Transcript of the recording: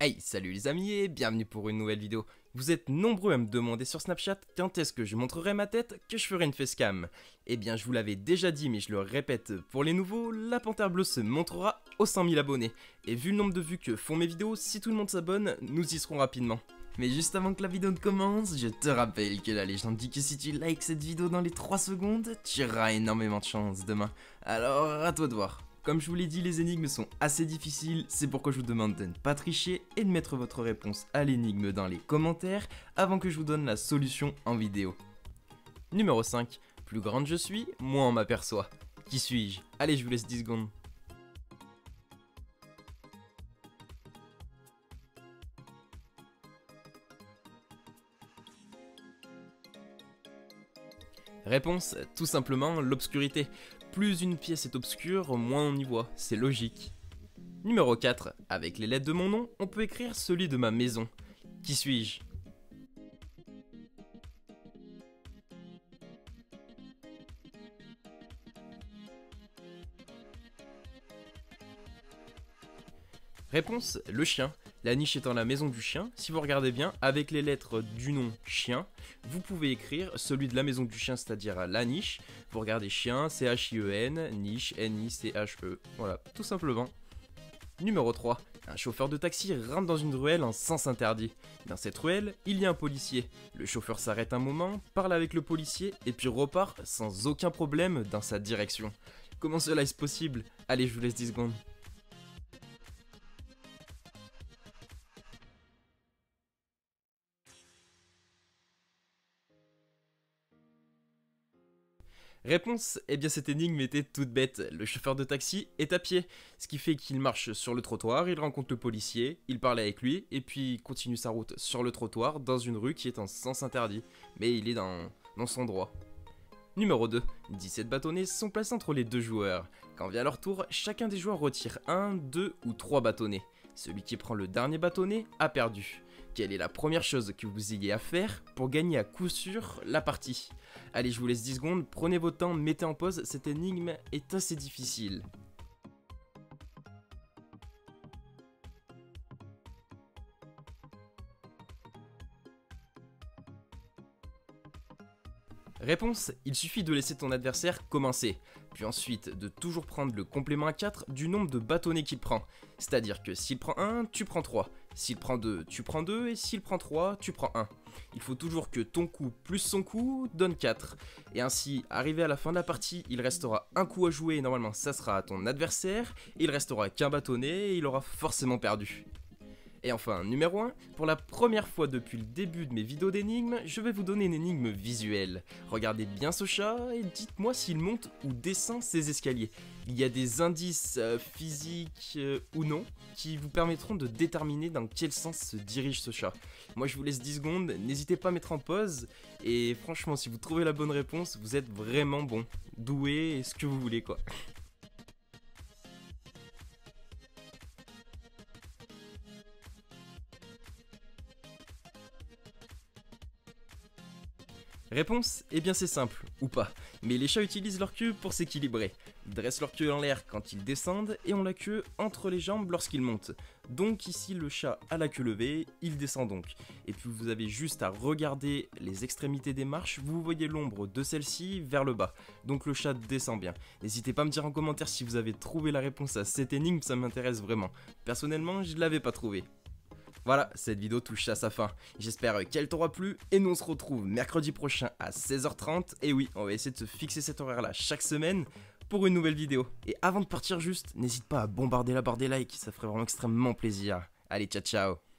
Hey, salut les amis et bienvenue pour une nouvelle vidéo. Vous êtes nombreux à me demander sur Snapchat quand est-ce que je montrerai ma tête, que je ferai une facecam. Eh bien je vous l'avais déjà dit mais je le répète pour les nouveaux, la Panthère Bleue se montrera aux 100 000 abonnés. Et vu le nombre de vues que font mes vidéos, si tout le monde s'abonne, nous y serons rapidement. Mais juste avant que la vidéo ne commence, je te rappelle que la légende dit que si tu likes cette vidéo dans les 3 secondes, tu auras énormément de chance demain. Alors à toi de voir. Comme je vous l'ai dit, les énigmes sont assez difficiles, c'est pourquoi je vous demande de ne pas tricher et de mettre votre réponse à l'énigme dans les commentaires avant que je vous donne la solution en vidéo. Numéro 5. Plus grande je suis, moins on m'aperçoit. Qui suis-je? Allez, je vous laisse 10 secondes. Réponse, tout simplement l'obscurité. Plus une pièce est obscure, moins on y voit, c'est logique. Numéro 4. Avec les lettres de mon nom, on peut écrire celui de ma maison. Qui suis-je? Réponse, le chien. La niche étant la maison du chien, si vous regardez bien, avec les lettres du nom chien, vous pouvez écrire celui de la maison du chien, c'est-à-dire la niche. Vous regardez chien, C-H-I-E-N, niche, N-I-C-H-E. Voilà, tout simplement. Numéro 3. Un chauffeur de taxi rentre dans une ruelle en sens interdit. Dans cette ruelle, il y a un policier. Le chauffeur s'arrête un moment, parle avec le policier et puis repart sans aucun problème dans sa direction. Comment cela est possible? Allez, je vous laisse 10 secondes. Réponse, eh bien cette énigme était toute bête, le chauffeur de taxi est à pied, ce qui fait qu'il marche sur le trottoir, il rencontre le policier, il parle avec lui, et puis il continue sa route sur le trottoir dans une rue qui est en sens interdit, mais il est dans son droit. Numéro 2, 17 bâtonnets sont placés entre les deux joueurs. Quand vient leur tour, chacun des joueurs retire 1, 2 ou 3 bâtonnets. Celui qui prend le dernier bâtonnet a perdu. Quelle est la première chose que vous ayez à faire pour gagner à coup sûr la partie? Allez, je vous laisse 10 secondes, prenez votre temps, mettez en pause, cette énigme est assez difficile. Réponse, il suffit de laisser ton adversaire commencer, puis ensuite de toujours prendre le complément à 4 du nombre de bâtonnets qu'il prend. C'est-à-dire que s'il prend 1, tu prends 3, s'il prend 2, tu prends 2, et s'il prend 3, tu prends 1. Il faut toujours que ton coup plus son coup donne 4. Et ainsi, arrivé à la fin de la partie, il restera un coup à jouer et normalement ça sera à ton adversaire, il restera qu'un bâtonnet et il aura forcément perdu. Et enfin, numéro 1, pour la première fois depuis le début de mes vidéos d'énigmes, je vais vous donner une énigme visuelle. Regardez bien ce chat et dites-moi s'il monte ou descend ces escaliers. Il y a des indices physiques ou non qui vous permettront de déterminer dans quel sens se dirige ce chat. Moi je vous laisse 10 secondes, n'hésitez pas à mettre en pause et franchement si vous trouvez la bonne réponse, vous êtes vraiment bon, doué et ce que vous voulez quoi. Réponse, eh bien c'est simple, ou pas, mais les chats utilisent leur queue pour s'équilibrer. Ils dressent leur queue en l'air quand ils descendent et ont la queue entre les jambes lorsqu'ils montent. Donc ici le chat a la queue levée, il descend donc. Et puis vous avez juste à regarder les extrémités des marches, vous voyez l'ombre de celle-ci vers le bas. Donc le chat descend bien. N'hésitez pas à me dire en commentaire si vous avez trouvé la réponse à cette énigme, ça m'intéresse vraiment. Personnellement, je ne l'avais pas trouvé. Voilà, cette vidéo touche à sa fin. J'espère qu'elle t'aura plu et nous on se retrouve mercredi prochain à 16h30. Et oui, on va essayer de se fixer cet horaire là chaque semaine pour une nouvelle vidéo. Et avant de partir juste, n'hésite pas à bombarder la barre des likes, ça ferait vraiment extrêmement plaisir. Allez, ciao ciao.